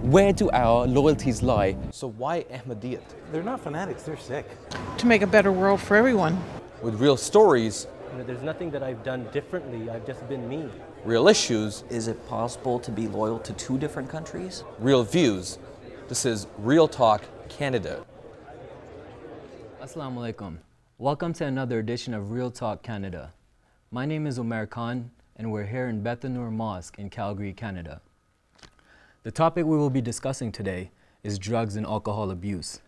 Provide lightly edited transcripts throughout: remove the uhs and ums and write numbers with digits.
Where do our loyalties lie? So why Ahmadiyyat? They're not fanatics, they're sick. To make a better world for everyone. With real stories, There's nothing that I've done differently, I've just been me. real issues, Is it possible to be loyal to two different countries? real views. This is Real Talk Canada. Assalamu alaikum. Welcome to another edition of Real Talk Canada. My name is Omer Khan and we're here in Beth Anur Mosque in Calgary, Canada. The topic we will be discussing today is drugs and alcohol abuse.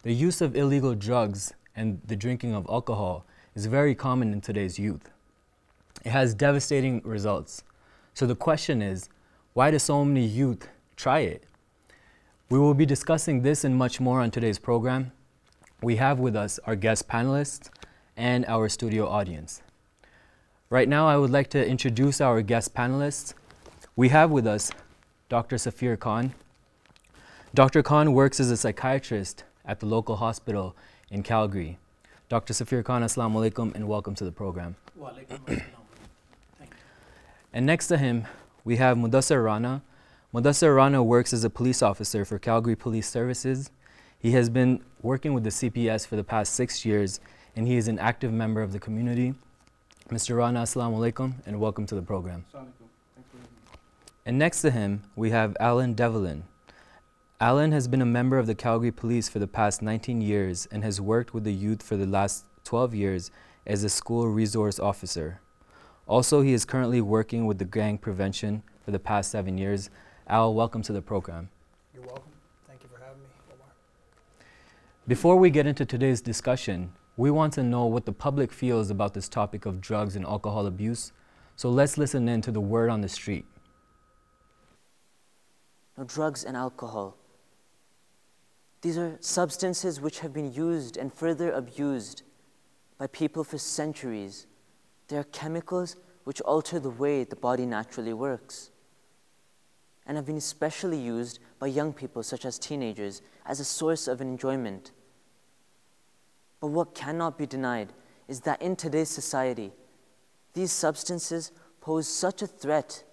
The use of illegal drugs and the drinking of alcohol is very common in today's youth. It has devastating results. So the question is, why do so many youth try it? We will be discussing this and much more on today's program. We have with us our guest panelists and our studio audience. Right now, I would like to introduce our guest panelists. We have with us Dr. Safir Khan. Dr. Khan works as a psychiatrist at the local hospital in Calgary. Dr. Safir Khan, assalamu alaikum and welcome to the program. Wa alaikum assalam. Thank you. And next to him, we have Mudassir Rana. Mudassir Rana works as a police officer for Calgary Police Services. He has been working with the CPS for the past 6 years, and he is an active member of the community. Mr. Rana, assalamu alaikum and welcome to the program. And next to him, we have Alan Devlin. Alan has been a member of the Calgary Police for the past 19 years and has worked with the youth for the last 12 years as a school resource officer. Also, he is currently working with the gang prevention for the past 7 years. Al, welcome to the program. You're welcome. Thank you for having me, Omar. Before we get into today's discussion, we want to know what the public feels about this topic of drugs and alcohol abuse. So let's listen in to the word on the street. Now, drugs and alcohol. These are substances which have been used and further abused by people for centuries. They are chemicals which alter the way the body naturally works, and have been especially used by young people, such as teenagers, as a source of enjoyment. But what cannot be denied is that in today's society, these substances pose such a threat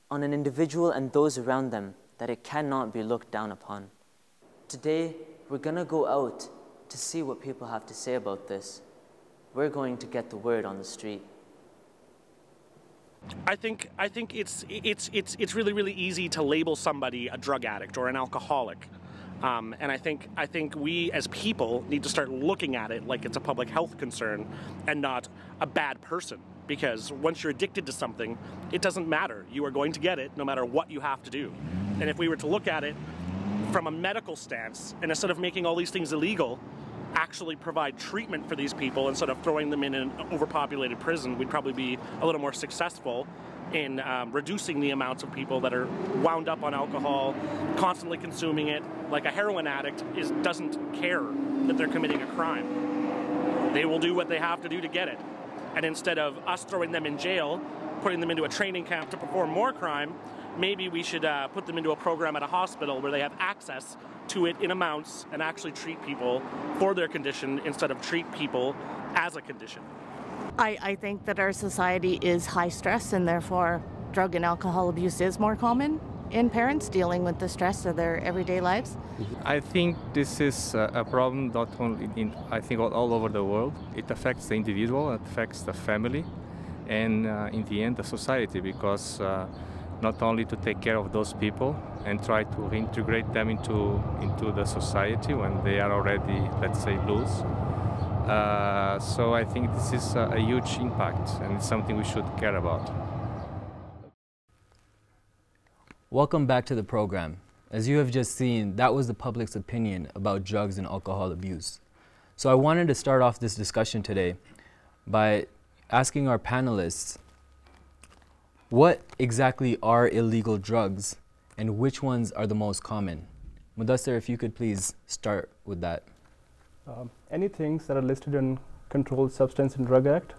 on an individual and those around them that it cannot be looked down upon. Today, we're going to go out to see what people have to say about this. We're going to get the word on the street. I think it's really easy to label somebody a drug addict or an alcoholic, and I think we as people need to start looking at it like it's a public health concern and not a bad person. Because once you're addicted to something, it doesn't matter. You are going to get it no matter what you have to do. And if we were to look at it from a medical stance, and instead of making all these things illegal, actually provide treatment for these people instead of throwing them in an overpopulated prison, we'd probably be a little more successful in reducing the amounts of people that are wound up on alcohol, constantly consuming it. Like a heroin addict doesn't care that they're committing a crime. They will do what they have to do to get it. And instead of us throwing them in jail, putting them into a training camp to perform more crime, maybe we should put them into a program at a hospital where they have access to it in amounts and actually treat people for their condition instead of treat people as a condition. I think that our society is high stress, and therefore drug and alcohol abuse is more common in parents dealing with the stress of their everyday lives. I think this is a problem not only all over the world. It affects the individual, it affects the family, and in the end the society, because not only to take care of those people and try to reintegrate them into the society when they are already, let's say, loose. So I think this is a huge impact, and it's something we should care about. Welcome back to the program. As you have just seen, that was the public's opinion about drugs and alcohol abuse. So I wanted to start off this discussion today by asking our panelists, what exactly are illegal drugs and which ones are the most common? Mudassir, if you could please start with that. Any things that are listed in Controlled Substance and Drug Act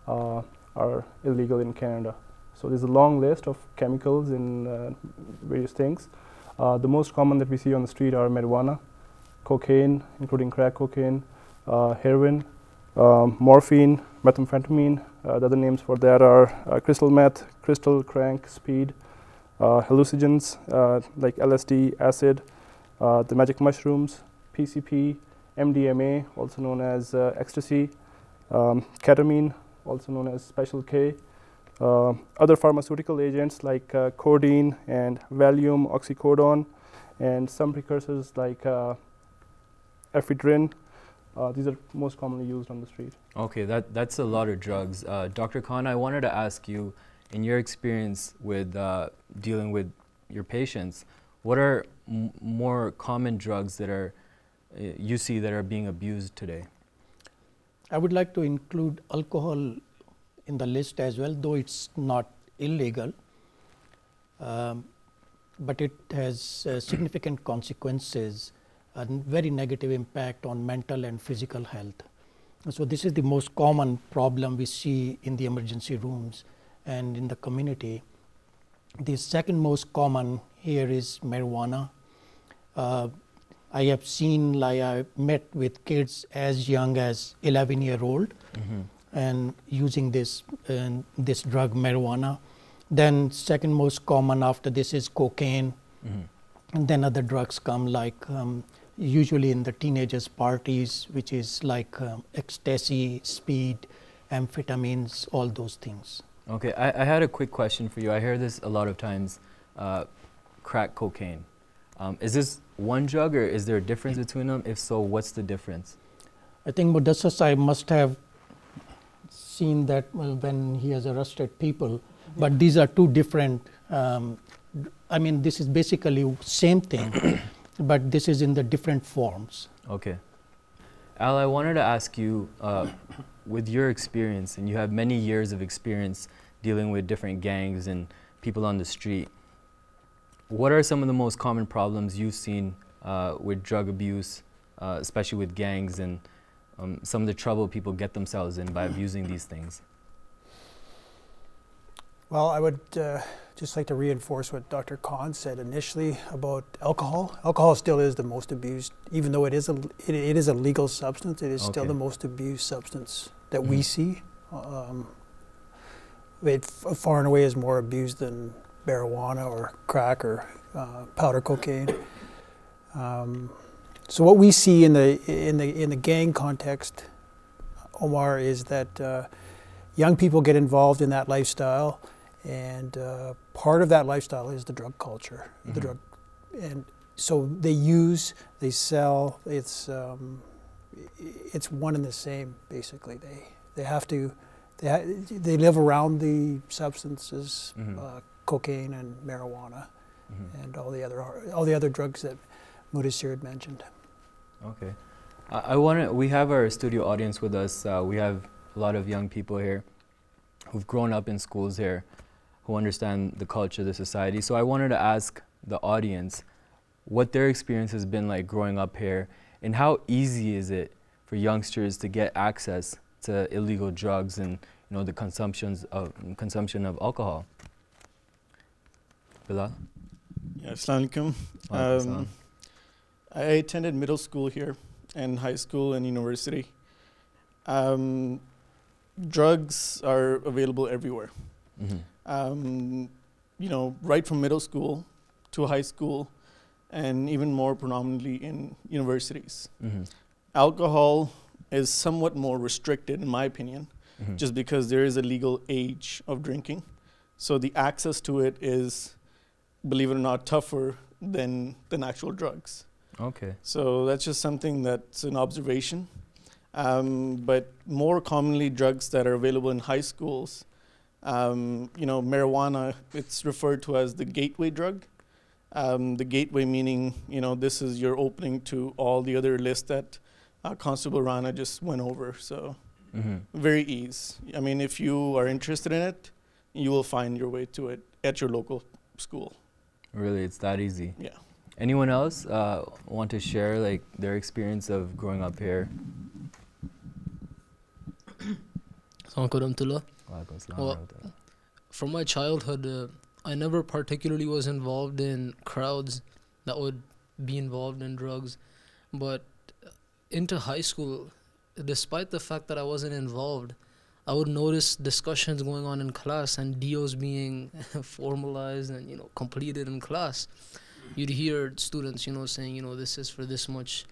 are illegal in Canada. So there's a long list of chemicals in various things. The most common that we see on the street are marijuana, cocaine, including crack cocaine, heroin, morphine, methamphetamine. The other names for that are crystal meth, crystal, crank, speed, hallucinogens like LSD, acid, the magic mushrooms, PCP, MDMA, also known as ecstasy, ketamine, also known as Special K, other pharmaceutical agents like codeine and Valium, oxycodone, and some precursors like ephedrine. These are most commonly used on the street. Okay, that's a lot of drugs. Dr. Khan, I wanted to ask you, in your experience with dealing with your patients, what are more common drugs that are you see that are being abused today? I would like to include alcohol in the list as well, though it's not illegal, but it has significant consequences and very negative impact on mental and physical health. So this is the most common problem we see in the emergency rooms and in the community. The second most common here is marijuana. I have seen, like I met with kids as young as 11-year-old and using this drug marijuana. Then second most common after this is cocaine, and then other drugs come like usually in the teenagers' parties, which is like ecstasy, speed, amphetamines, all those things. Okay, I had a quick question for you. I hear this a lot of times, crack cocaine. Is this one drug or is there a difference between them? If so, what's the difference? I think Mudassar Sahib must have seen that when he has arrested people, but these are two different, I mean, this is basically same thing, but this is in the different forms. Okay. Al, I wanted to ask you, with your experience, and you have many years of experience dealing with different gangs and people on the street, what are some of the most common problems you've seen with drug abuse, especially with gangs, and some of the trouble people get themselves in by abusing these things? Well, I would just like to reinforce what Dr. Khan said initially about alcohol. Alcohol still is the most abused, even though it is a legal substance. It is still the most abused substance that we see. It far and away is more abused than marijuana or crack or powder cocaine. So what we see in the gang context, Omar, is that young people get involved in that lifestyle, and part of that lifestyle is the drug culture. The drug, and so they use, they sell. It's one and the same basically. They have to. They live around the substances, cocaine and marijuana, and all the other drugs that Mudassar had mentioned. Okay, we have our studio audience with us. We have a lot of young people here who've grown up in schools here, who understand the culture, the society. So I wanted to ask the audience what their experience has been like growing up here, and how easy is it for youngsters to get access to illegal drugs and the consumption of alcohol. Bilal? Yeah, Assalamu alaikum. I attended middle school here and high school and university. Drugs are available everywhere. Right from middle school to high school, and even more predominantly in universities. Alcohol is somewhat more restricted, in my opinion, just because there is a legal age of drinking. So the access to it is, believe it or not, tougher than actual drugs. Okay. So that's just something that's an observation. But more commonly, drugs that are available in high schools, marijuana, it's referred to as the gateway drug. The gateway meaning, this is your opening to all the other lists that Constable Rana just went over. So very easy. I mean, if you are interested in it, you will find your way to it at your local school. Really, it's that easy? Yeah. Anyone else want to share like their experience of growing up here? Well, from my childhood, I never particularly was involved in crowds that would be involved in drugs, but into high school, despite the fact that I wasn't involved, I would notice discussions going on in class and DOs being formalized and, completed in class. You'd hear students, saying, this is for this much,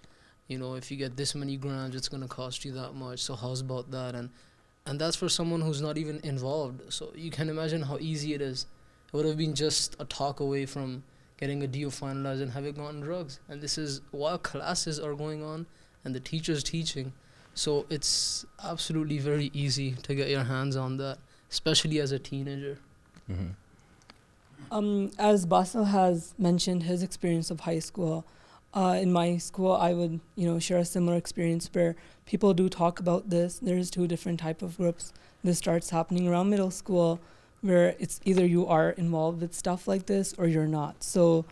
if you get this many grams, it's going to cost you that much. So how's about that? And that's for someone who's not even involved. So you can imagine how easy it is. It would have been just a talk away from getting a DO finalized and having gotten drugs. And this is while classes are going on and the teacher's teaching. So it's absolutely very easy to get your hands on that, especially as a teenager. As Basil has mentioned his experience of high school, in my school I would share a similar experience where people do talk about this. There's two different type of groups. This starts happening around middle school, where it's either you are involved with stuff like this or you're not. So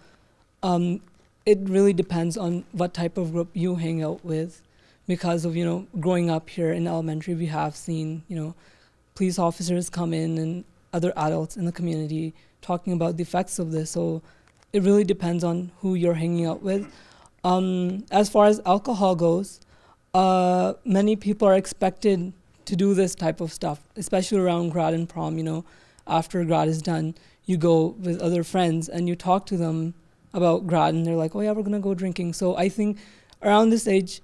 it really depends on what type of group you hang out with. Because of, growing up here in elementary, we have seen, police officers come in and other adults in the community talking about the effects of this. So it really depends on who you're hanging out with. As far as alcohol goes, many people are expected to do this type of stuff, especially around grad and prom. After grad is done, you go with other friends and you talk to them about grad and they're like, oh yeah, we're gonna go drinking. So I think around this age,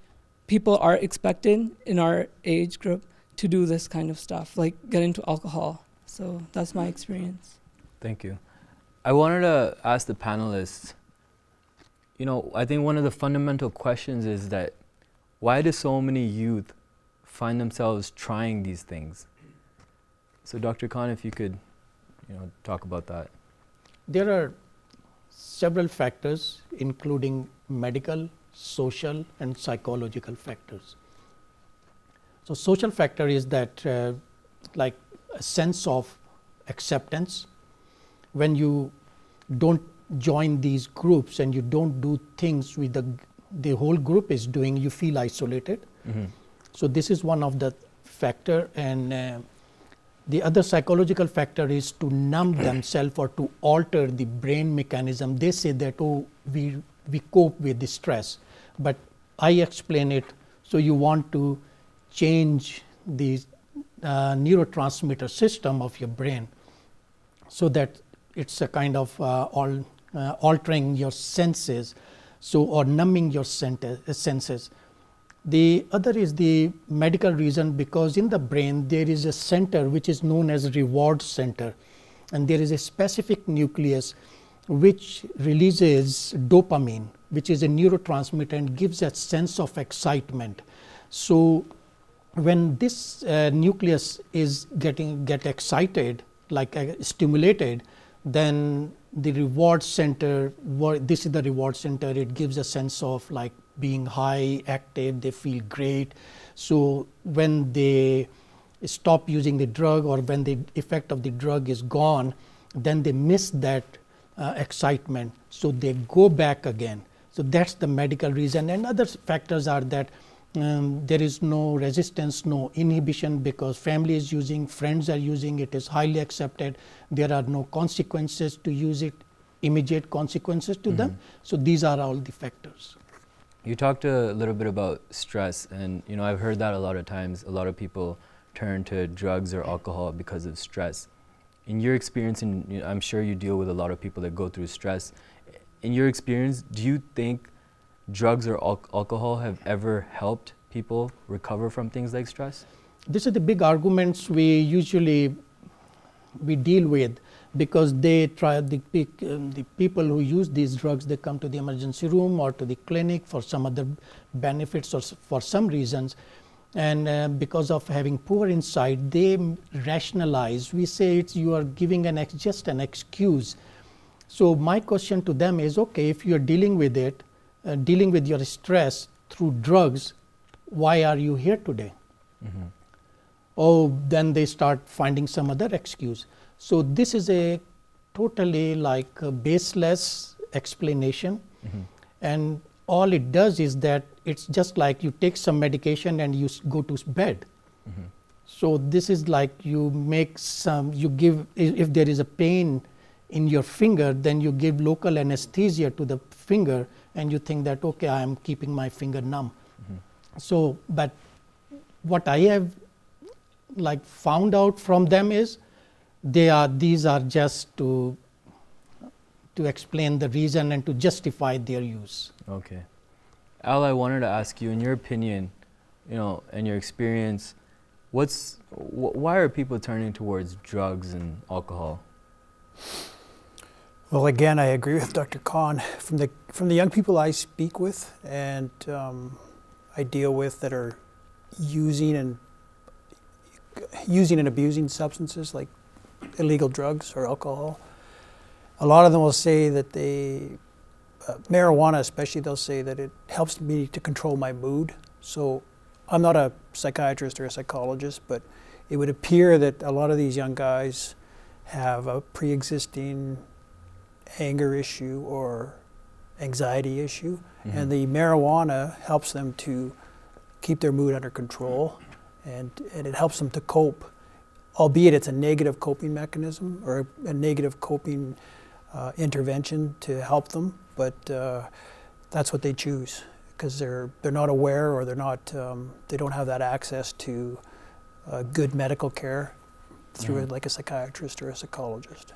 people are expected in our age group to do this kind of stuff, like get into alcohol. So that's my experience. Thank you. I wanted to ask the panelists, I think one of the fundamental questions is that why do so many youth find themselves trying these things? So Dr. Khan, if you could, talk about that. There are several factors, including medical, social, and psychological factors. So social factor is that like a sense of acceptance. When you don't join these groups and you don't do things with the whole group is doing, you feel isolated. So this is one of the factor, and the other psychological factor is to numb themselves or to alter the brain mechanism. They say that, oh, we cope with the stress, but I explain it, so you want to change the neurotransmitter system of your brain so that it's a kind of altering your senses, or numbing your senses. The other is the medical reason, because in the brain there is a center which is known as reward center, and there is a specific nucleus which releases dopamine, which is a neurotransmitter and gives a sense of excitement. So when this nucleus is get excited, like stimulated, then the reward center, this is the reward center, it gives a sense of like being high, active, they feel great. So when they stop using the drug, or when the effect of the drug is gone, then they miss that excitement, so they go back again. So that's the medical reason. And other factors are that there is no resistance, no inhibition, because family is using, friends are using, it is highly accepted. There are no consequences to use it, immediate consequences to them. So these are all the factors. You talked a little bit about stress, and I've heard that a lot of times. A lot of people turn to drugs or alcohol because of stress. In your experience, and I'm sure you deal with a lot of people that go through stress, in your experience, do you think drugs or alcohol have ever helped people recover from things like stress? This is the big arguments we usually deal with, because they try the people who use these drugs, they come to the emergency room or to the clinic for some other benefits or for some reasons, and because of having poor insight, they rationalize. We say you are giving just an excuse. So my question to them is, okay, if you are dealing with it, dealing with your stress through drugs, why are you here today? Oh, then they start finding some other excuse. So this is a totally like a baseless explanation, and all it does is that it's just like you take some medication and you go to bed. So this is like you give, if there is a pain in your finger, then you give local anesthesia to the finger and you think that, okay, I am keeping my finger numb. So, but what I have like found out from them is these are just to explain the reason and to justify their use. Okay. Al, I wanted to ask you, in your opinion, and your experience, why are people turning towards drugs and alcohol? Well, again, I agree with Dr. Khan. From the young people I speak with and I deal with that are using and abusing substances like illegal drugs or alcohol, a lot of them will say that marijuana especially, they'll say that it helps me to control my mood. So I'm not a psychiatrist or a psychologist, but it would appear that a lot of these young guys have a pre-existing anger issue or anxiety issue, and the marijuana helps them to keep their mood under control, and it helps them to cope, albeit it's a negative coping mechanism or a negative coping intervention to help them, but that's what they choose because they're not aware or they don't have that access to good medical care through like a psychiatrist or a psychologist.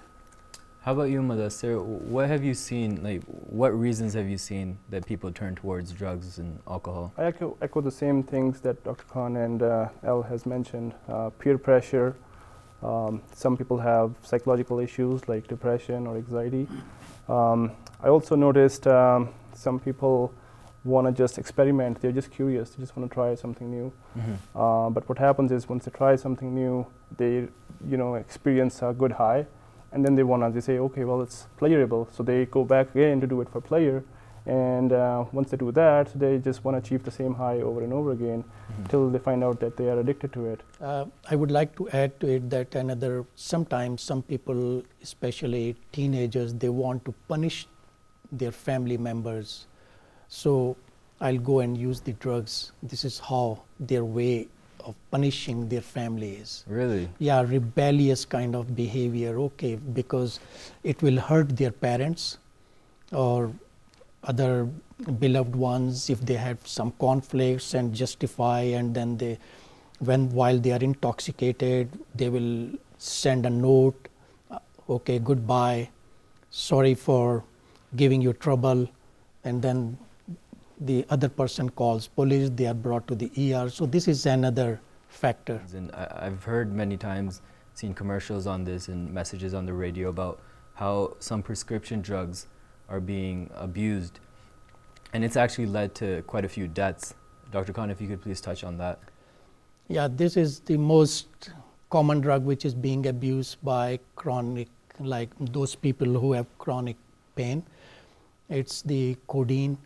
How about you, Mudassir? What have you seen, what reasons have you seen that people turn towards drugs and alcohol? I echo the same things that Dr. Khan and El has mentioned. Peer pressure. Some people have psychological issues like depression or anxiety. I also noticed some people want to just experiment. They're just curious. They just want to try something new. But what happens is once they try something new, they experience a good high. And then they say, okay, well, it's pleasurable. So they go back again to do it for pleasure. And once they do that, they just want to achieve the same high over and over again till they find out that they are addicted to it. I would like to add to it that sometimes some people, especially teenagers, they want to punish their family members. So I'll go and use the drugs. This is how their way of punishing their families. Really? Yeah, rebellious kind of behavior, okay, because it will hurt their parents or other beloved ones if they have some conflicts and justify, and then while they are intoxicated, they will send a note, okay, goodbye, sorry for giving you trouble, and then the other person calls police, they are brought to the ER. So this is another factor. And I've heard many times, seen commercials on this and messages on the radio about how some prescription drugs are being abused. And it's actually led to quite a few deaths. Dr. Khan, if you could please touch on that. Yeah, this is the most common drug which is being abused by chronic, like those people who have chronic pain. It's the codeine.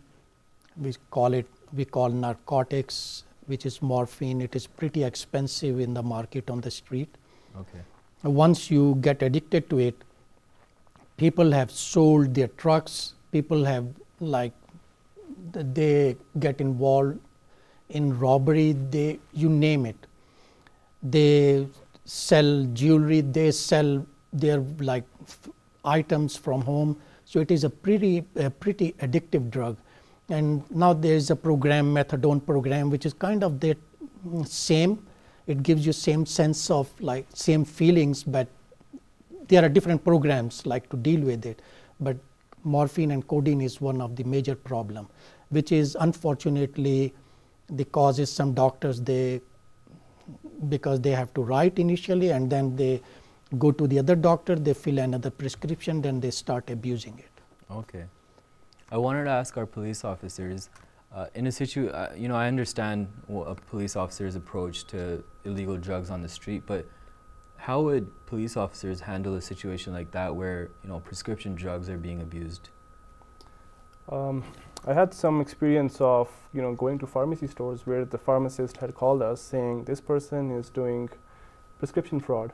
We call narcotics, which is morphine. It is pretty expensive in the market on the street. Okay. Once you get addicted to it, people have sold their trucks. People have they get involved in robbery. You name it. They sell jewelry. They sell their items from home. So it is a pretty addictive drug. And now there is a program, methadone program, which is kind of the same. It gives you same sense of same feelings, but there are different programs to deal with it. But morphine and codeine is one of the major problem, which is unfortunately the causes some doctors because they have to write initially and then they go to the other doctor, they fill another prescription, then they start abusing it. Okay. I wanted to ask our police officers, in a situation, I understand a police officer's approach to illegal drugs on the street, but how would police officers handle a situation like that where, prescription drugs are being abused? I had some experience of, going to pharmacy stores where the pharmacist had called us saying this person is doing prescription fraud.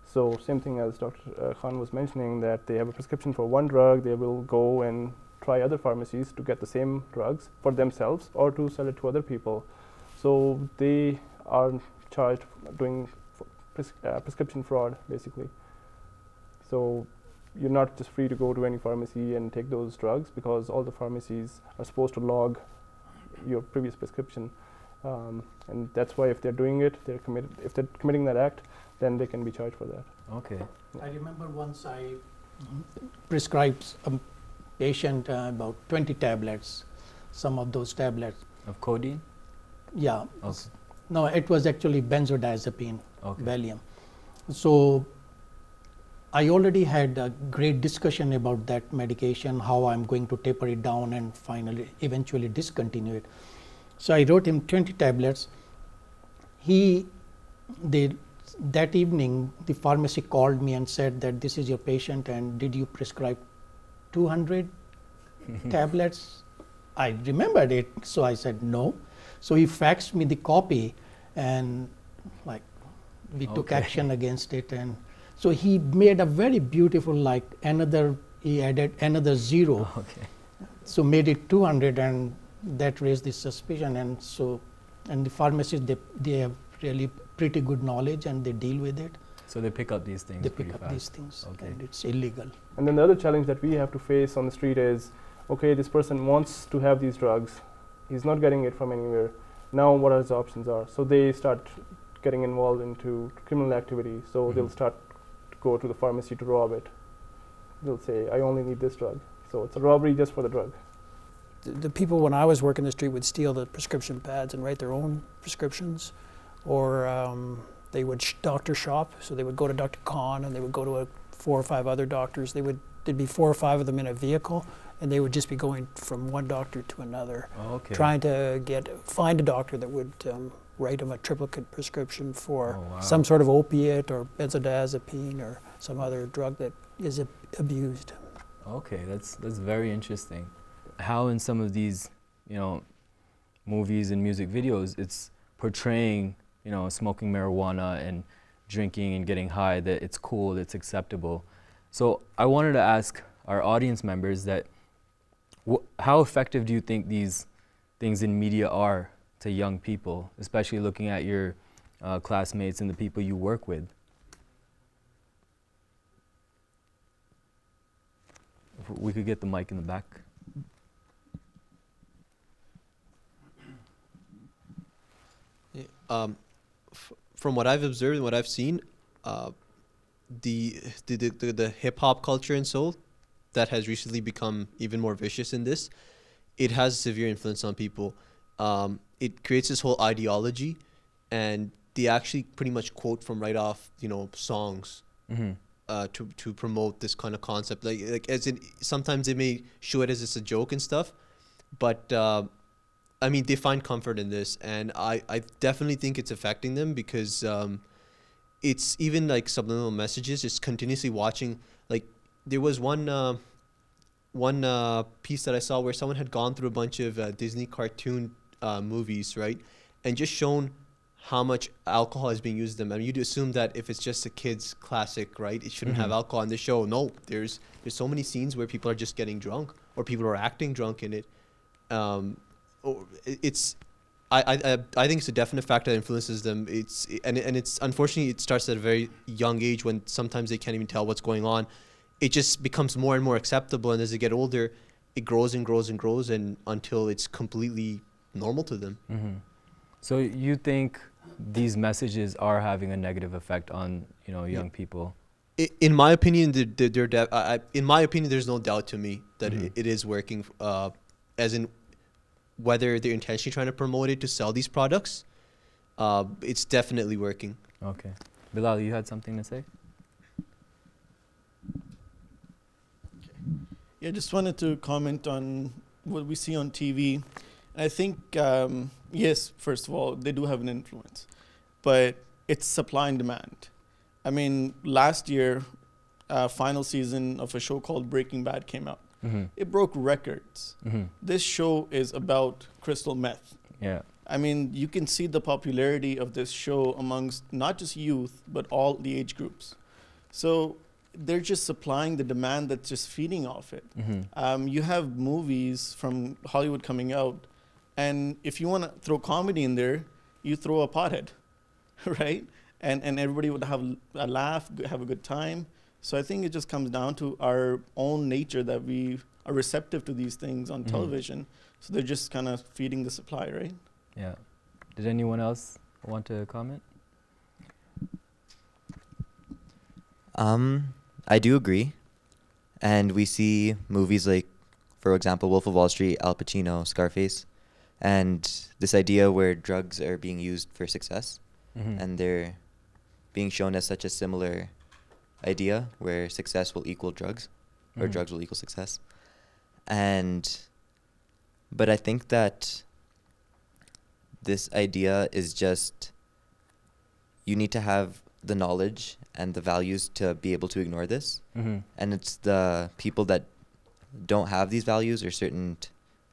So same thing as Dr. Khan was mentioning, that they have a prescription for one drug, they will go and try other pharmacies to get the same drugs for themselves or to sell it to other people. So they are charged doing prescription fraud, basically. So you're not just free to go to any pharmacy and take those drugs because all the pharmacies are supposed to log your previous prescription. And that's why if they're doing it, if they're committing that act, then they can be charged for that. Okay. I remember once I prescribed a patient about 20 tablets, some of those tablets. Of codeine? Yeah. Okay. No, it was actually benzodiazepine, Okay. Valium. So I already had a great discussion about that medication, how I'm going to taper it down and eventually discontinue it. So I wrote him 20 tablets. That evening, the pharmacy called me and said that this is your patient and did you prescribe 200 tablets? I remembered it, so I said no. So he faxed me the copy and we took action against it. And so he made a very beautiful, he added another zero. Okay. So made it 200 and that raised the suspicion. And the pharmacists, they have really pretty good knowledge and they deal with it. So they pick up these things. They pick up these things, okay. And it's illegal. And then the other challenge that we have to face on the street is, okay, this person wants to have these drugs. He's not getting it from anywhere. Now what his options are? So they start getting involved into criminal activity. So they'll start to go to the pharmacy to rob it. They'll say, I only need this drug. So it's a robbery just for the drug. The people when I was working the street would steal the prescription pads and write their own prescriptions, or they would doctor shop. So they would go to Dr. Khan and they would go to 4 or 5 other doctors. There'd be 4 or 5 of them in a vehicle, and they would just be going from one doctor to another, trying to find a doctor that would write them a triplicate prescription for some sort of opiate or benzodiazepine or some other drug that is abused. Okay, that's very interesting. How in some of these, movies and music videos, it's portraying, smoking marijuana and drinking and getting high, that it's cool, it's acceptable. So I wanted to ask our audience members that how effective do you think these things in media are to young people, especially looking at your classmates and the people you work with? If we could get the mic in the back. From what I've observed and what I've seen, the hip hop culture and soul that has recently become even more vicious in this, it has severe influence on people. It creates this whole ideology, and they actually pretty much quote from right off, songs to promote this kind of concept. Like as in, sometimes they may show it as it's a joke and stuff, but they find comfort in this, and I definitely think it's affecting them because it's even like subliminal messages, just continuously watching. Like there was one piece that I saw where someone had gone through a bunch of Disney cartoon movies, right, and just shown how much alcohol is being used in them. You'd assume that if it's just a kid's classic, right, it shouldn't have alcohol in the show. No, there's so many scenes where people are just getting drunk or people are acting drunk in it. I think it's a definite factor that influences them. It's unfortunately it starts at a very young age when sometimes they can't even tell what's going on. It just becomes more and more acceptable, and as they get older, it grows and grows and grows, and until it's completely normal to them. So you think these messages are having a negative effect on young people? In my opinion, in my opinion, there's no doubt to me that it is working. As in, whether they're intentionally trying to promote it to sell these products, it's definitely working. Okay. Bilal, you had something to say? Yeah, just wanted to comment on what we see on TV. I think, yes, first of all, they do have an influence, but it's supply and demand. I mean, last year, final season of a show called Breaking Bad came out. It broke records. This show is about crystal meth. Yeah. I mean, you can see the popularity of this show amongst not just youth, but all the age groups. So they're just supplying the demand that's just feeding off it. You have movies from Hollywood coming out, and if you want to throw comedy in there, you throw a pothead, right? And everybody would have a laugh, have a good time. So I think it just comes down to our own nature that we are receptive to these things on television. So they're just kind of feeding the supply, right? Yeah, Did anyone else want to comment? I do agree. And we see movies like, for example, Wolf of Wall Street, Al Pacino, Scarface, and this idea where drugs are being used for success, and they're being shown as such a similar idea where success will equal drugs, or drugs will equal success. But I think that this idea is just, you need to have the knowledge and the values to be able to ignore this. And it's the people that don't have these values or certain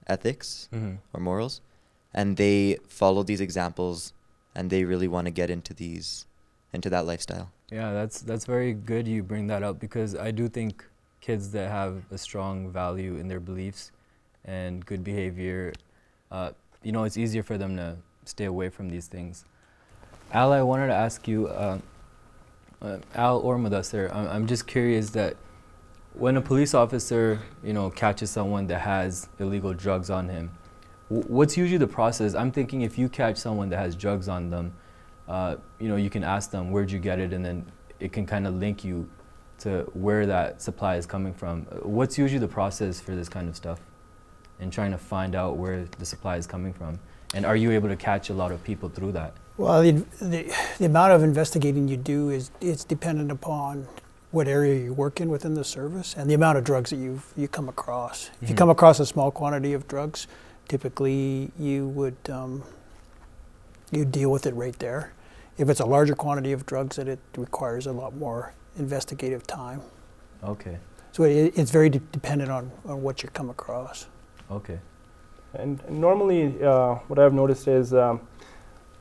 ethics or morals, and they follow these examples and they really want to get into that lifestyle. Yeah, that's very good you bring that up, because I do think kids that have a strong value in their beliefs and good behavior, you know, it's easier for them to stay away from these things. Al, I wanted to ask you, Al or Mudassir, I'm just curious that when a police officer, you know, catches someone that has illegal drugs on him, what's usually the process? I'm thinking if you catch someone that has drugs on them, you know, you can ask them, where'd you get it? And then it can kind of link you to where that supply is coming from. What's usually the process for this kind of stuff and trying to find out where the supply is coming from? And are you able to catch a lot of people through that? Well, the amount of investigating you do it's dependent upon what area you work in within the service and the amount of drugs that you come across. If you come across a small quantity of drugs, typically you would you deal with it right there. If it's a larger quantity of drugs, that it requires a lot more investigative time. Okay. So it's very dependent on what you come across. Okay. And normally, what I've noticed is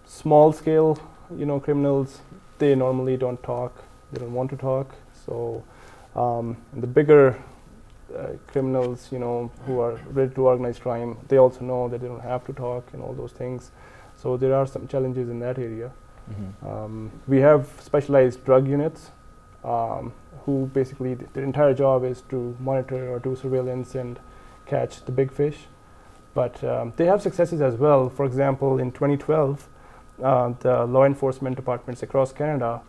small scale, you know, criminals, they normally don't talk. They don't want to talk. So the bigger criminals, you know, who are ready to organize crime, they also know that they don't have to talk and all those things. So there are some challenges in that area. We have specialized drug units who basically their entire job is to monitor or do surveillance and catch the big fish. But they have successes as well. For example, in 2012, the law enforcement departments across Canada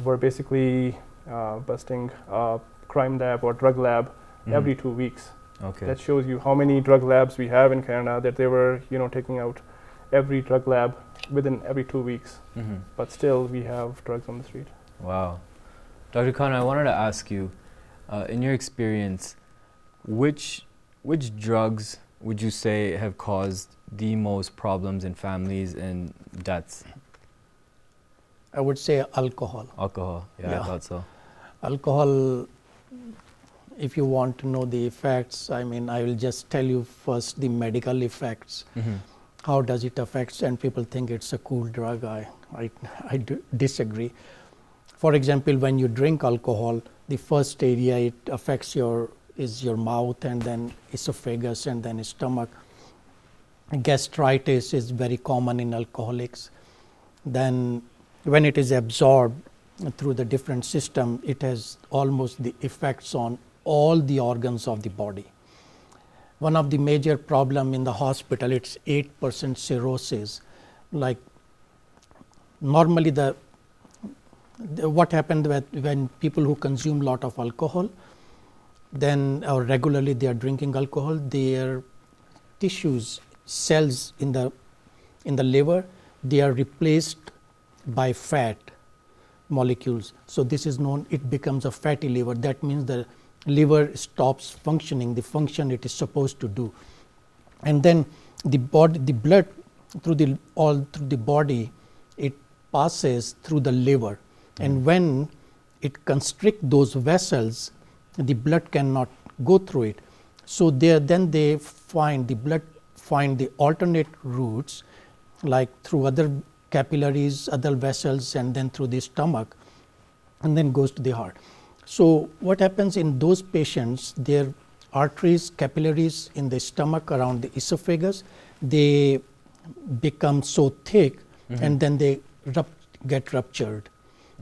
were basically busting a crime lab or drug lab every 2 weeks. Okay. That shows you how many drug labs we have in Canada, that they were, you know, taking out every drug lab within every 2 weeks. But still, we have drugs on the street. Wow. Dr. Khan, I wanted to ask you, in your experience, which drugs would you say have caused the most problems in families and deaths? I would say alcohol. Alcohol, yeah, I thought so. Alcohol, if you want to know the effects, I mean, I will just tell you first the medical effects. How does it affect? And people think it's a cool drug. I disagree. For example, when you drink alcohol, the first area it affects is your mouth, and then esophagus, and then stomach. Gastritis is very common in alcoholics. Then when it is absorbed through the different system, it has almost the effects on all the organs of the body. One of the major problem in the hospital, it's 8% cirrhosis. Like normally what happened when people who consume lot of alcohol, then or regularly they are drinking alcohol, their tissues, cells in the liver, they are replaced by fat molecules. So this is known, it becomes a fatty liver. That means the liver stops functioning, the function it is supposed to do. And then the blood through the body, it passes through the liver. And when it constricts those vessels, the blood cannot go through it. So then they find the alternate routes, like through other capillaries, other vessels, and then through the stomach, and then goes to the heart. So what happens in those patients, their arteries, capillaries in the stomach around the esophagus, they become so thick, and then they get ruptured.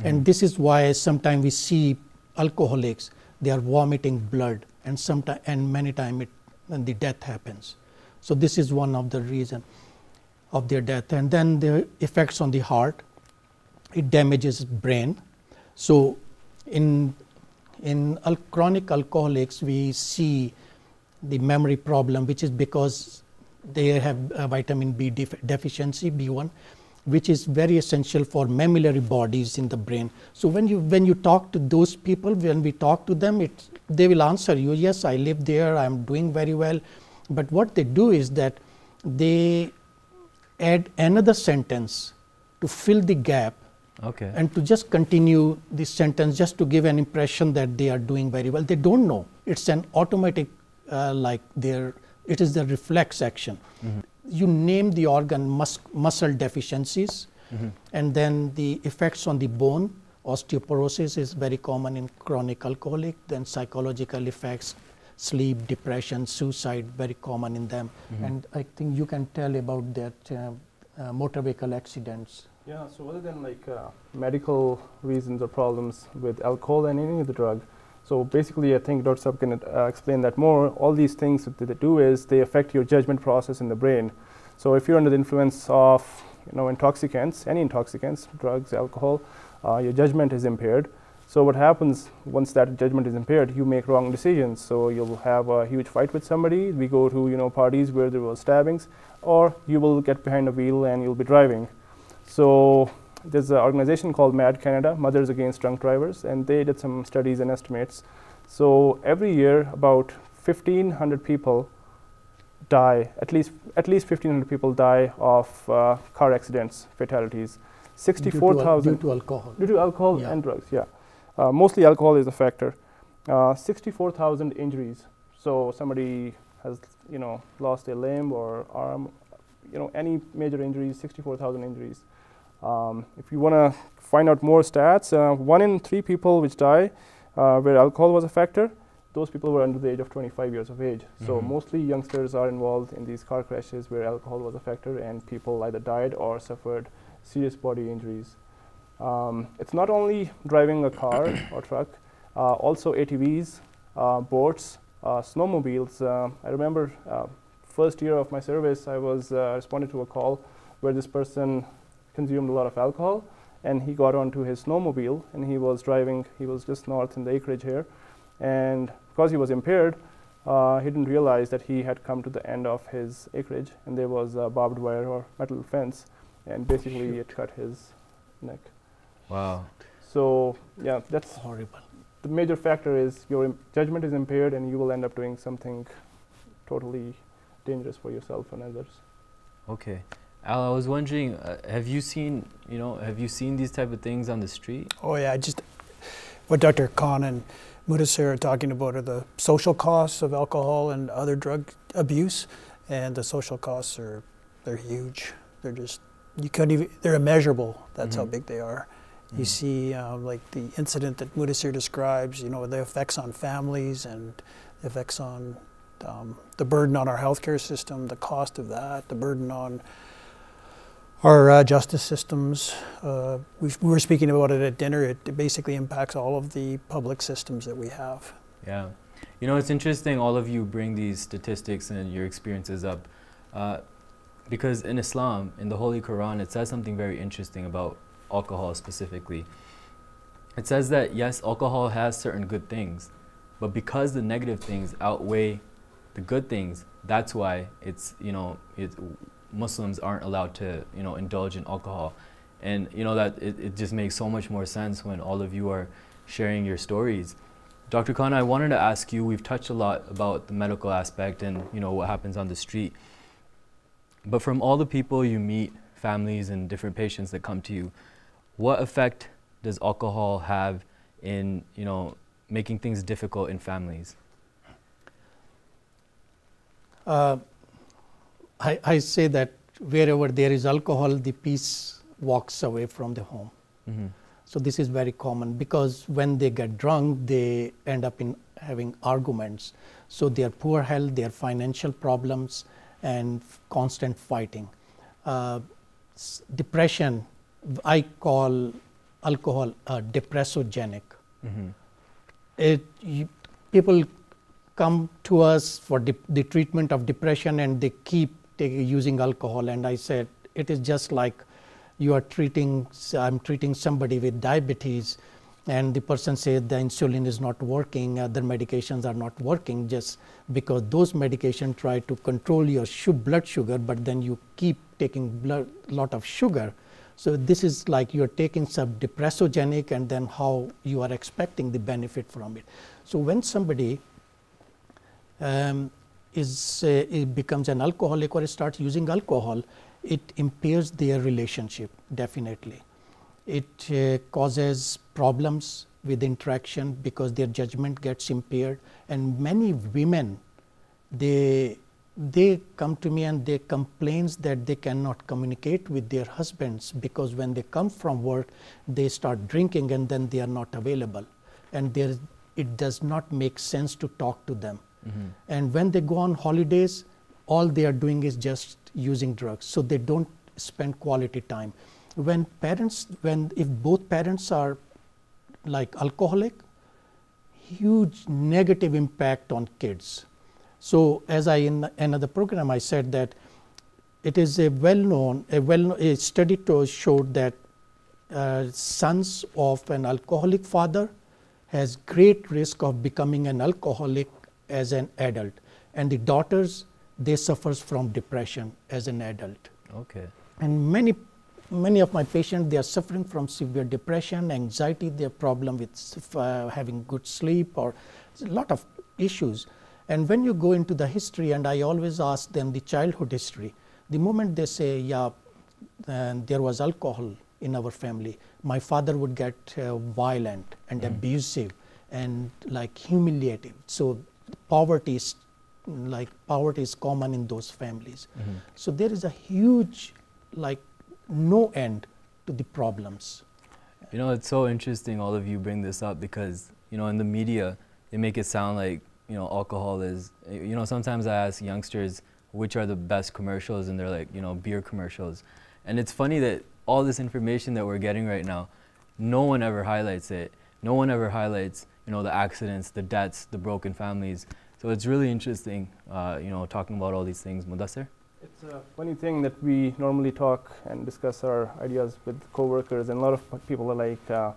And this is why sometimes we see alcoholics, they are vomiting blood, and many times the death happens. So this is one of the reason. of their death. And then the effects on the heart, it damages brain. So in chronic alcoholics, we see the memory problem, which is because they have vitamin B deficiency, B1, which is very essential for mammillary bodies in the brain. So when you talk to those people, when we talk to them, they will answer you, yes, I live there, I'm doing very well. But what they do is that they add another sentence to fill the gap. Okay. And to just continue this sentence, just to give an impression that they are doing very well. They don't know. It's an automatic, it is the reflex action. Mm-hmm. You name the organ muscle deficiencies, Mm-hmm. and then the effects on the bone. Osteoporosis is very common in chronic alcoholic. Then psychological effects, sleep, depression, suicide, very common in them. Mm-hmm. And I think you can tell about that motor vehicle accidents. Yeah, so other than like medical reasons or problems with alcohol and any of the drug, so basically I think Dr. Saab can explain that more. All these things that they do is they affect your judgment process in the brain. So if you're under the influence of intoxicants, any intoxicants, drugs, alcohol, your judgment is impaired. So what happens once that judgment is impaired, you make wrong decisions. So you'll have a huge fight with somebody. We go to parties where there were stabbings, or you will get behind a wheel and you'll be driving. So there's an organization called MAD Canada, Mothers Against Drunk Drivers, and they did some studies and estimates. So every year, about 1,500 people die, at least 1,500 people die of car accidents, fatalities. 64,000 due to alcohol. Due to alcohol Yeah. and drugs, yeah. Mostly alcohol is a factor. 64,000 injuries. So somebody has, lost a limb or arm, any major injuries, 64,000 injuries. If you want to find out more stats, 1 in 3 people which die where alcohol was a factor, those people were under the age of 25 years of age. So Mhm. mostly youngsters are involved in these car crashes where alcohol was a factor, and people either died or suffered serious body injuries. It's not only driving a car or truck, also ATVs, boats, snowmobiles. I remember first year of my service, I was responded to a call where this person consumed a lot of alcohol, and he got onto his snowmobile, and he was driving. He was just north in the acreage here, and because he was impaired, he didn't realize that he had come to the end of his acreage, and there was a barbed wire or metal fence, and basically it cut his neck. Wow. So yeah, that's horrible. The major factor is your judgment is impaired, and you will end up doing something totally dangerous for yourself and others. Okay. Al, I was wondering, have you seen these type of things on the street? Oh yeah, what Dr. Khan and Mudassir are talking about are the social costs of alcohol and other drug abuse, and the social costs they're huge. They're immeasurable. That's how big they are. Mhm. You see, like the incident that Mudassir describes, the effects on families and the effects on the burden on our healthcare system, the cost of that, the burden on our justice systems. We were speaking about it at dinner. It basically impacts all of the public systems that we have. Yeah. It's interesting all of you bring these statistics and your experiences up because in Islam, in the Holy Quran, it says something very interesting about alcohol specifically. It says that, yes, alcohol has certain good things, but because the negative things outweigh the good things, that's why Muslims aren't allowed to, indulge in alcohol. And, that it just makes so much more sense when all of you are sharing your stories. Dr. Khan, I wanted to ask you, we've touched a lot about the medical aspect and, what happens on the street. But from all the people you meet, families and different patients that come to you, what effect does alcohol have in, making things difficult in families? I say that wherever there is alcohol, the peace walks away from the home. Mm-hmm. So this is very common because when they get drunk, they end up in having arguments. So their poor health, their financial problems, and constant fighting. Depression, I call alcohol depressogenic. Mm-hmm. People come to us for the treatment of depression, and they keep using alcohol. And I said, it is just like you are treating, I'm treating somebody with diabetes, and the person says the insulin is not working, other medications are not working, just because those medications try to control your blood sugar, but then you keep taking lot of sugar. So this is like you're taking some depressogenic, and then how you are expecting the benefit from it. So when somebody it becomes an alcoholic or starts using alcohol, it impairs their relationship, definitely. It causes problems with interaction because their judgment gets impaired. And many women, they come to me and they complain that they cannot communicate with their husbands because when they come from work, they start drinking and then they are not available. And it does not make sense to talk to them. Mm-hmm. And when they go on holidays, all they are doing is just using drugs. So they don't spend quality time. If both parents are like alcoholic, huge negative impact on kids. So as in another program, I said that it is a study showed that sons of an alcoholic father has great risk of becoming an alcoholic as an adult, and the daughters, they suffers from depression as an adult. Okay. And many of my patients, they are suffering from severe depression, anxiety, their problem with having good sleep, or a lot of issues. And when you go into the history, and I always ask them the childhood history, the moment they say, yeah, there was alcohol in our family, my father would get violent and abusive and like humiliating. So poverty is common in those families. Mm-hmm. So there is a huge, like, no end to the problems. You know, it's so interesting all of you bring this up because, you know, in the media, they make it sound like, you know, alcohol is, you know, sometimes I ask youngsters which are the best commercials, and they're like, you know, beer commercials. And it's funny that all this information that we're getting right now, no one ever highlights it. No one ever highlights, you know, the accidents, the deaths, the broken families. So it's really interesting, you know, talking about all these things. Mudassir? It's a funny thing that we normally talk and discuss our ideas with coworkers, and a lot of people are like,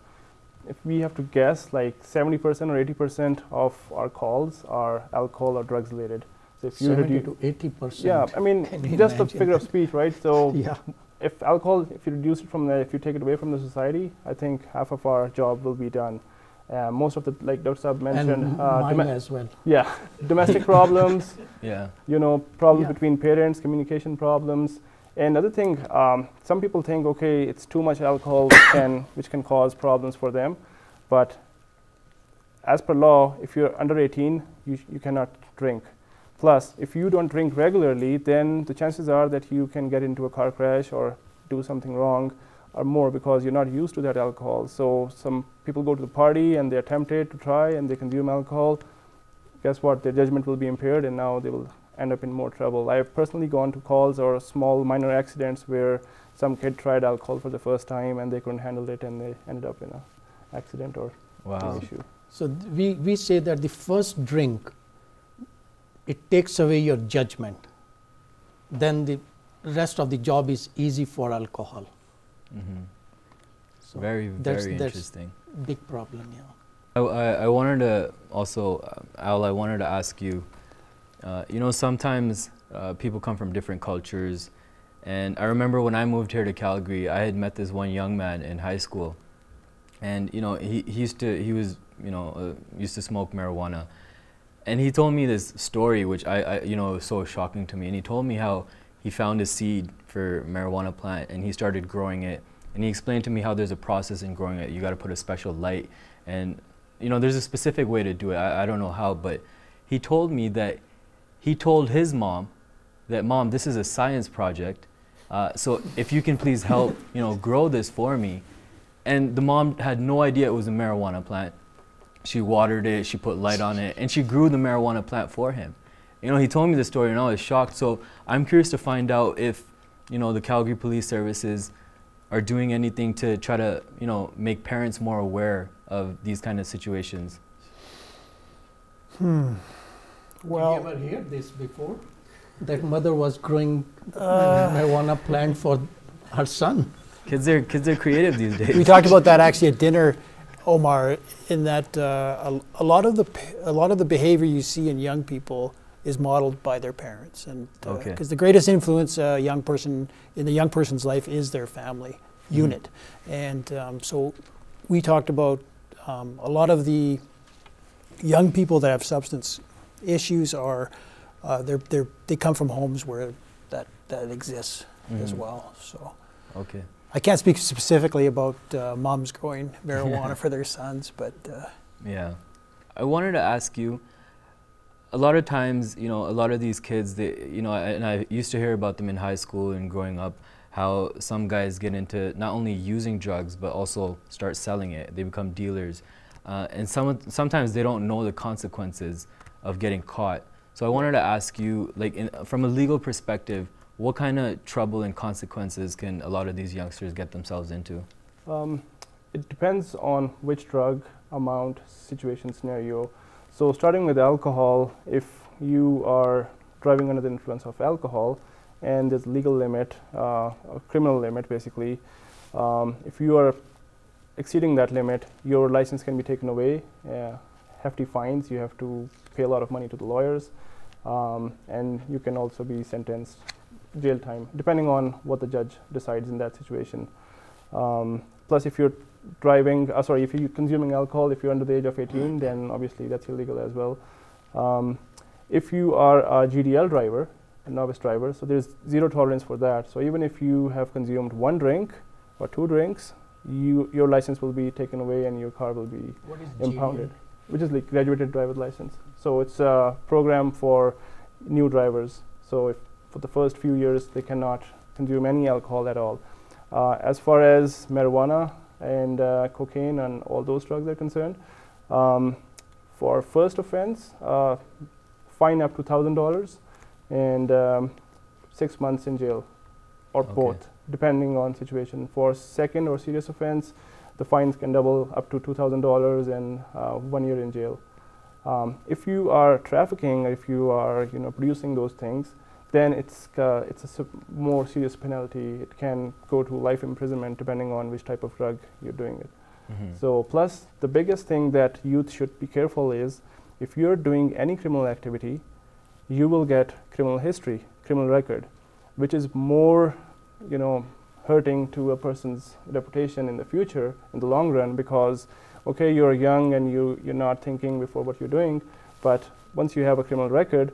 if we have to guess, like 70% or 80% of our calls are alcohol or drugs related. So if you 70 to 80%. Yeah, I mean, just a figure of speech, right? So yeah. If alcohol, if you reduce it from the, if you take it away from the society, I think half of our job will be done. Most of the, like Dr. Saab mentioned, and mine as well. Yeah, domestic problems. Yeah. You know, problems between parents, communication problems. And another thing, some people think, okay, it's too much alcohol which can cause problems for them. But as per law, if you're under 18, you cannot drink. Plus, if you don't drink regularly, then the chances are that you can get into a car crash or do something wrong or more because you're not used to that alcohol. So some people go to the party and they're tempted to try and they consume alcohol. Guess what? Their judgment will be impaired and now they will end up in more trouble. I've personally gone to calls or small minor accidents where some kid tried alcohol for the first time and they couldn't handle it and they ended up in an accident or an issue. So we say that the first drink, it takes away your judgment. Then the rest of the job is easy for alcohol. Mm-hmm. So very interesting. Big problem, yeah. I wanted to also, Al, I wanted to ask you, you know, sometimes people come from different cultures, and I remember when I moved here to Calgary, I had met this one young man in high school, and you know, he used to smoke marijuana, and he told me this story which I you know, was so shocking to me, and he told me how he found a seed for marijuana plant and he started growing it, and he explained to me how there's a process in growing it. You got to put a special light, and you know, there's a specific way to do it. I don't know how, but he told me that he told his mom that, Mom, this is a science project, so if you can please help, you know, grow this for me. And the mom had no idea it was a marijuana plant. She watered it, she put light on it, and she grew the marijuana plant for him. You know, he told me the story and I was shocked. So I'm curious to find out if, you know, the Calgary Police Services are doing anything to try to, you know, make parents more aware of these kind of situations. Well, have you ever heard this before? That mother was growing marijuana plant for her son. Kids are creative these days. We talked about that actually at dinner, Omar, in that a lot of the behavior you see in young people is modeled by their parents, and because the greatest influence in the young person's life is their family unit, and so we talked about a lot of the young people that have substance issues are they come from homes where that exists as well. So okay. I can't speak specifically about moms growing marijuana for their sons, but yeah, I wanted to ask you. A lot of times, a lot of these kids, and I used to hear about them in high school and growing up, how some guys get into not only using drugs but also start selling it. They become dealers, and sometimes they don't know the consequences of getting caught. So I wanted to ask you, from a legal perspective, what kind of trouble and consequences can a lot of these youngsters get themselves into? It depends on which drug, amount, situation, scenario. So starting with alcohol, if you are driving under the influence of alcohol and there's legal limit, a criminal limit basically, if you are exceeding that limit, your license can be taken away, hefty fines, you have to pay a lot of money to the lawyers, and you can also be sentenced jail time, depending on what the judge decides in that situation. Plus, if you're if you're consuming alcohol, if you're under the age of 18, then obviously that's illegal as well. If you are a GDL driver, a novice driver, so there's zero tolerance for that. So even if you have consumed 1 drink or 2 drinks, your license will be taken away and your car will be impounded, which is like graduated driver's license. So it's a program for new drivers. So if for the first few years they cannot consume any alcohol at all. As far as marijuana and cocaine and all those drugs are concerned, for first offense, fine up to $1,000 and 6 months in jail, or both, depending on situation. For second or serious offense, the fines can double up to $2,000 and 1 year in jail. If you are trafficking, or if you are producing those things, then it's a more serious penalty. It can go to life imprisonment depending on which type of drug you're doing it. So plus, the biggest thing that youth should be careful is, if you're doing any criminal activity, you will get criminal history, criminal record, which is more hurting to a person's reputation in the future, in the long run, because okay, you're young and you're not thinking before what you're doing, but once you have a criminal record,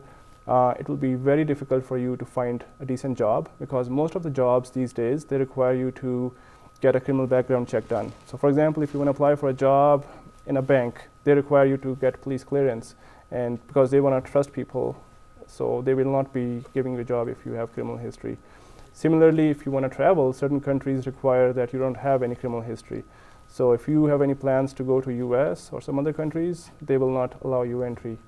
it will be very difficult for you to find a decent job, because most of the jobs these days, they require you to get a criminal background check done. So for example, if you want to apply for a job in a bank, they require you to get police clearance, and because they want to trust people, so they will not be giving you a job if you have criminal history. Similarly, if you want to travel, certain countries require that you don't have any criminal history. So if you have any plans to go to US or some other countries, they will not allow you entry.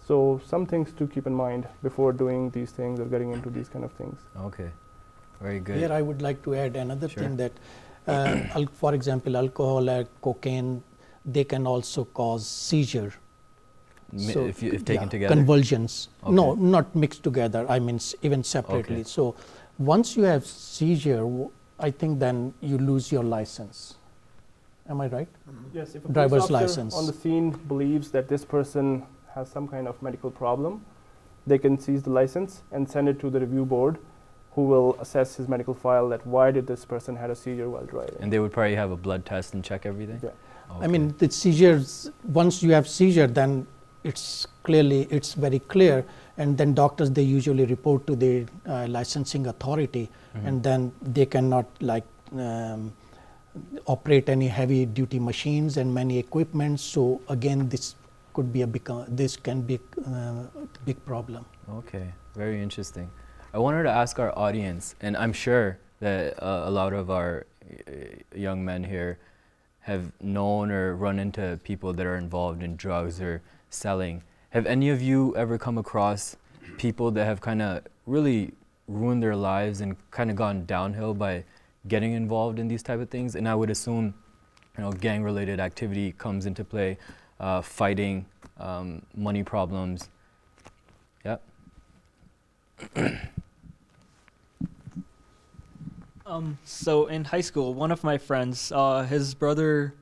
So some things to keep in mind before doing these things or getting into these kind of things. Okay, very good. Here I would like to add another thing that, for example, alcohol and cocaine, they can also cause seizure. So if taken together? Convulsions. Okay. No, not mixed together. I mean, even separately. Okay. So once you have seizure, I think then you lose your license. Am I right? Yes, if a driver's police officer license on the scene believes that this person has some kind of medical problem, they can seize the license and send it to the review board, who will assess his medical file, that why did this person had a seizure while driving. And they would probably have a blood test and check everything? Yeah. Okay. I mean, the seizures, once you have seizure, then it's very clear, and then doctors, they usually report to the licensing authority, and then they cannot operate any heavy duty machines and many equipment. So again, this could be this can be a big problem. Okay, very interesting. I wanted to ask our audience, and I'm sure that a lot of our young men here have known or run into people that are involved in drugs or selling. Have any of you ever come across people that have kind of really ruined their lives and kind of gone downhill by getting involved in these type of things? And I would assume, gang-related activity comes into play, fighting, money problems. Yeah. So in high school, one of my friends, his brother,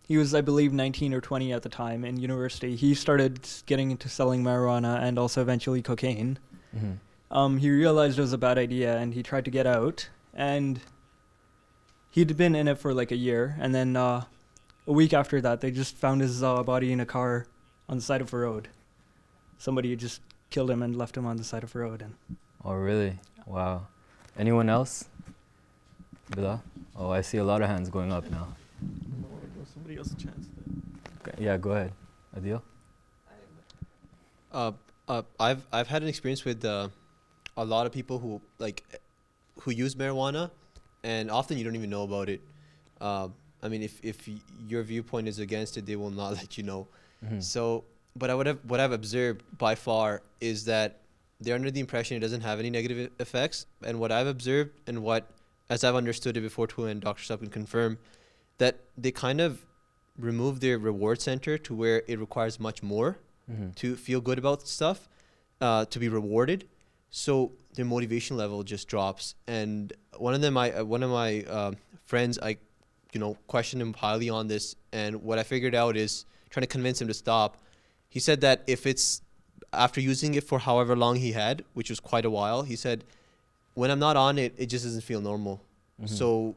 he was, I believe, 19 or 20 at the time in university. He started getting into selling marijuana and also eventually cocaine. He realized it was a bad idea and he tried to get out. And he'd been in it for like a year. And then a week after that, they just found his body in a car on the side of a road. Somebody had just killed him and left him on the side of a road. And Oh, really? Wow. Anyone else? Bilal? Oh, I see a lot of hands going up now. Somebody else a chance. Okay, yeah, go ahead. Adil? I've had an experience with a lot of people who use marijuana, and often you don't even know about it. I mean, if your viewpoint is against it, they will not let you know. So, but what I've observed by far is that they're under the impression it doesn't have any negative effects. And what I've observed and as I've understood it before too, and Dr. Sub can confirm, that they kind of remove their reward center to where it requires much more to feel good about stuff, to be rewarded. So their motivation level just drops. And one of my friends, I questioned him highly on this. And what I figured out is trying to convince him to stop. He said that if it's after using it for however long he had, which was quite a while, he said, when I'm not on it, it just doesn't feel normal. So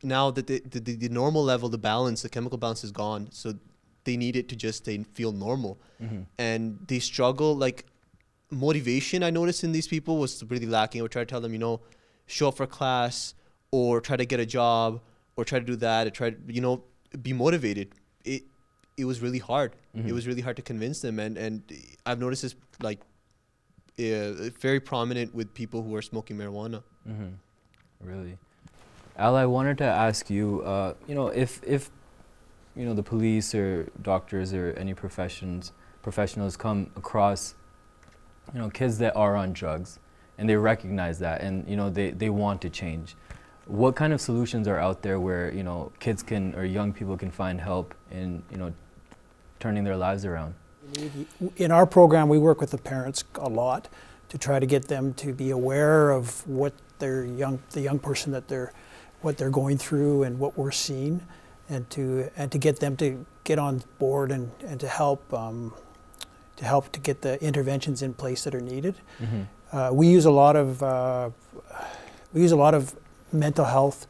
now that the normal level, the balance, the chemical balance is gone. So they need it to just feel normal. And they struggle, like motivation I noticed in these people was really lacking. I would try to tell them, show up for class or try to get a job or try to do that or try to, be motivated. It was really hard. It was really hard to convince them. And I've noticed this very prominent with people who are smoking marijuana. Really? Al, I wanted to ask you, if the police or doctors or any professionals come across, kids that are on drugs and they recognize that and, they want to change. What kind of solutions are out there where, kids can or young people can find help in, turning their lives around? In our program, we work with the parents a lot to try to get them to be aware of what the young person what they're going through and what we're seeing, and to get them to get on board and to help to get the interventions in place that are needed. We use a lot of mental health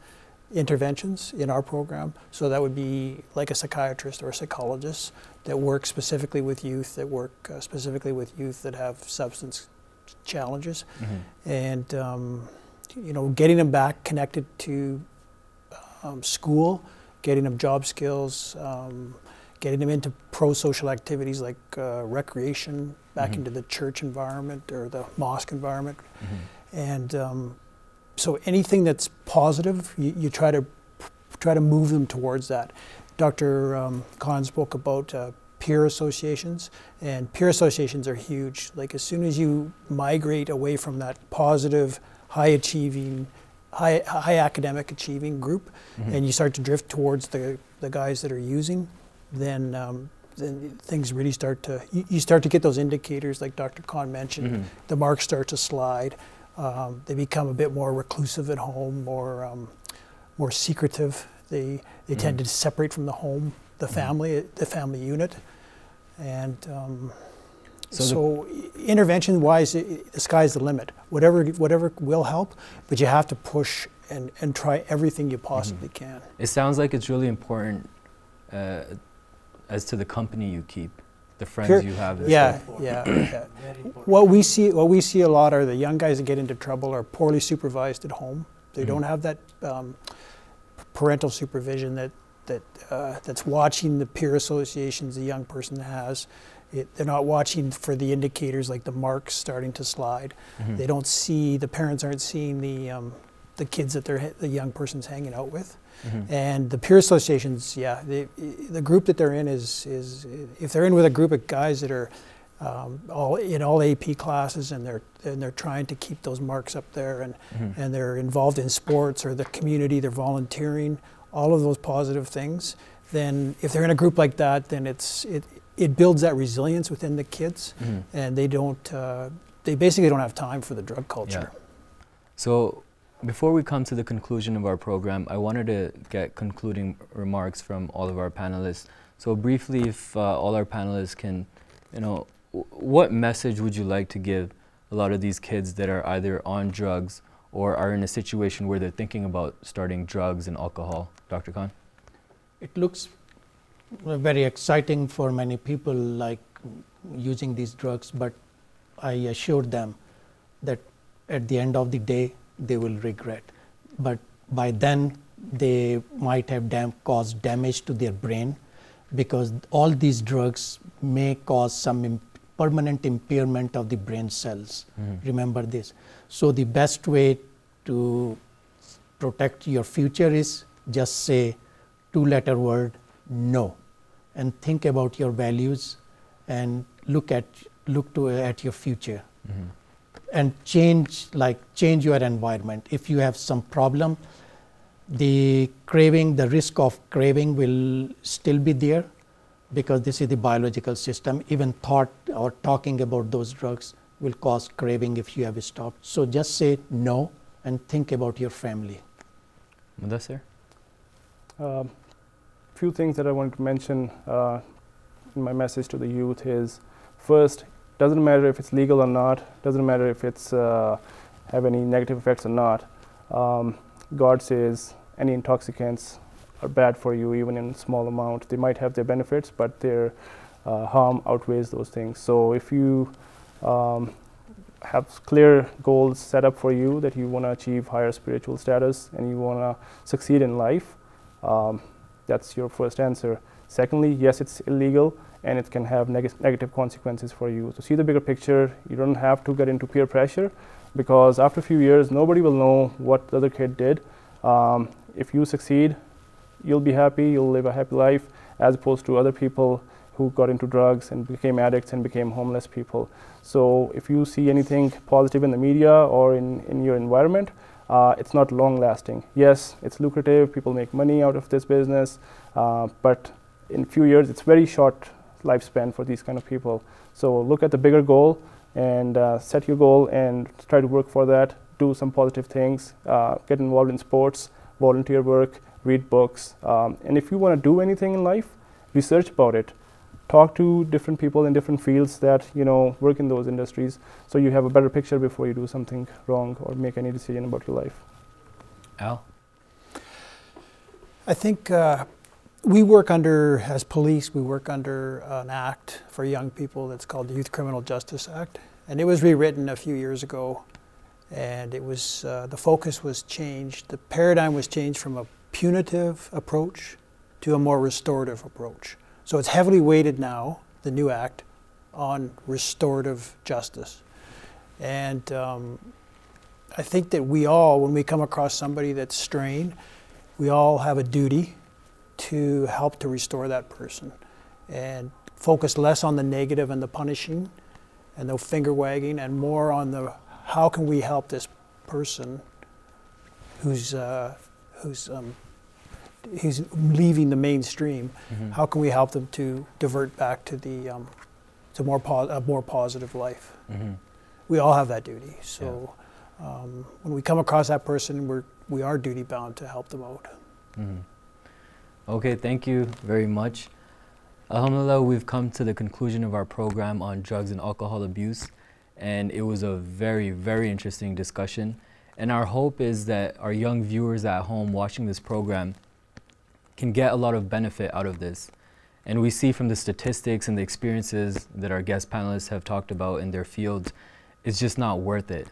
interventions in our program. So that would be like a psychiatrist or a psychologist that work specifically with youth, that have substance challenges, and getting them back connected to school, getting them job skills, getting them into pro-social activities like recreation, back into the church environment or the mosque environment, and so anything that's positive, you try to move them towards that. Dr. Khan spoke about peer associations, and peer associations are huge. Like as soon as you migrate away from that positive, high academic achieving group, and you start to drift towards the guys that are using, then things really start to, you start to get those indicators like Dr. Khan mentioned. The marks start to slide. They become a bit more reclusive at home, more secretive. They tend to separate from the home, the family unit, and so intervention-wise, the sky's the limit. Whatever will help, but you have to push and try everything you possibly can. It sounds like it's really important as to the company you keep, the friends you have. Yeah. What we see a lot are the young guys that get into trouble are poorly supervised at home. They don't have that parental supervision that's watching the peer associations the young person has. They're not watching for the indicators like the marks starting to slide. They don't see, the parents aren't seeing the kids that the young person's hanging out with. And the peer associations, the group that they're in is if they're in with a group of guys that are all AP classes and they're trying to keep those marks up there and they're involved in sports or the community, they're volunteering, all of those positive things, then if they're in a group like that, then it builds that resilience within the kids, and they basically don't have time for the drug culture. So Before we come to the conclusion of our program, I wanted to get concluding remarks from all of our panelists. So briefly, if all our panelists can, what message would you like to give a lot of these kids that are either on drugs or are in a situation where they're thinking about starting drugs and alcohol? Dr. Khan? It looks very exciting for many people, like using these drugs, but I assured them that at the end of the day, they will regret. But by then, they might have caused damage to their brain, because all these drugs may cause some permanent impairment of the brain cells. Remember this. So the best way to protect your future is just say 2-letter word, no, and think about your values and look at your future. And change your environment. If you have some problem, the risk of craving will still be there, because this is the biological system. Even thought or talking about those drugs will cause craving if you have stopped. So just say no and think about your family. Mudassir? Few things that I wanted to mention in my message to the youth is, first, doesn't matter if it's legal or not, doesn't matter if it's have any negative effects or not. God says any intoxicants are bad for you, even in small amount. They might have their benefits, but their harm outweighs those things. So if you have clear goals set up for you, that you want to achieve higher spiritual status and you want to succeed in life, that's your first answer. Secondly, yes, it's illegal and it can have negative consequences for you. So see the bigger picture. You don't have to get into peer pressure, because after a few years, nobody will know what the other kid did. If you succeed, you'll be happy, you'll live a happy life, as opposed to other people who got into drugs and became addicts and became homeless people. So if you see anything positive in the media or in your environment, it's not long lasting. Yes, it's lucrative, people make money out of this business, but in a few years, it's very short lifespan for these kind of people. So look at the bigger goal and set your goal and try to work for that. Do some positive things, get involved in sports, volunteer work, read books. And if you want to do anything in life, research about it. Talk to different people in different fields that work in those industries, so you have a better picture before you do something wrong or make any decision about your life. Al? I think we work under, as police, we work under an act for young people that's called the Youth Criminal Justice Act. And it was rewritten a few years ago. And it was, the focus was changed. The paradigm was changed from a punitive approach to a more restorative approach. So it's heavily weighted now, the new act, on restorative justice. And I think that we all, when we come across somebody that's straying, we all have a duty to help to restore that person and focus less on the negative and the punishing and the finger wagging, and more on the how can we help this person who's leaving the mainstream. How can we help them to divert back to the a more positive life? We all have that duty. So when we come across that person, we are duty bound to help them out. Okay, thank you very much. Alhamdulillah, we've come to the conclusion of our program on drugs and alcohol abuse, and it was a very, very interesting discussion. And our hope is that our young viewers at home watching this program can get a lot of benefit out of this. And we see from the statistics and the experiences that our guest panelists have talked about in their fields, it's just not worth it.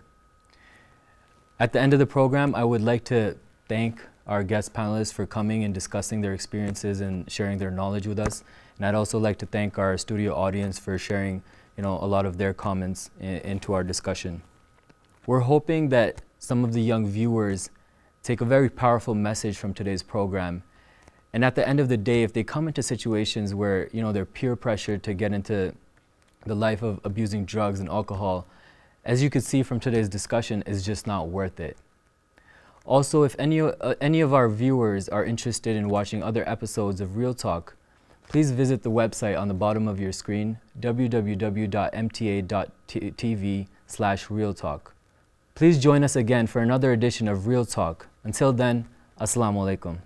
At the end of the program, I would like to thank our guest panelists for coming and discussing their experiences and sharing their knowledge with us. And I'd also like to thank our studio audience for sharing, a lot of their comments into our discussion. We're hoping that some of the young viewers take a very powerful message from today's program. And at the end of the day, if they come into situations where, they're peer pressured to get into the life of abusing drugs and alcohol, as you can see from today's discussion, is just not worth it. Also, if any of our viewers are interested in watching other episodes of Real Talk, please visit the website on the bottom of your screen, www.mta.tv/realtalk. Please join us again for another edition of Real Talk. Until then, Assalamu alaikum.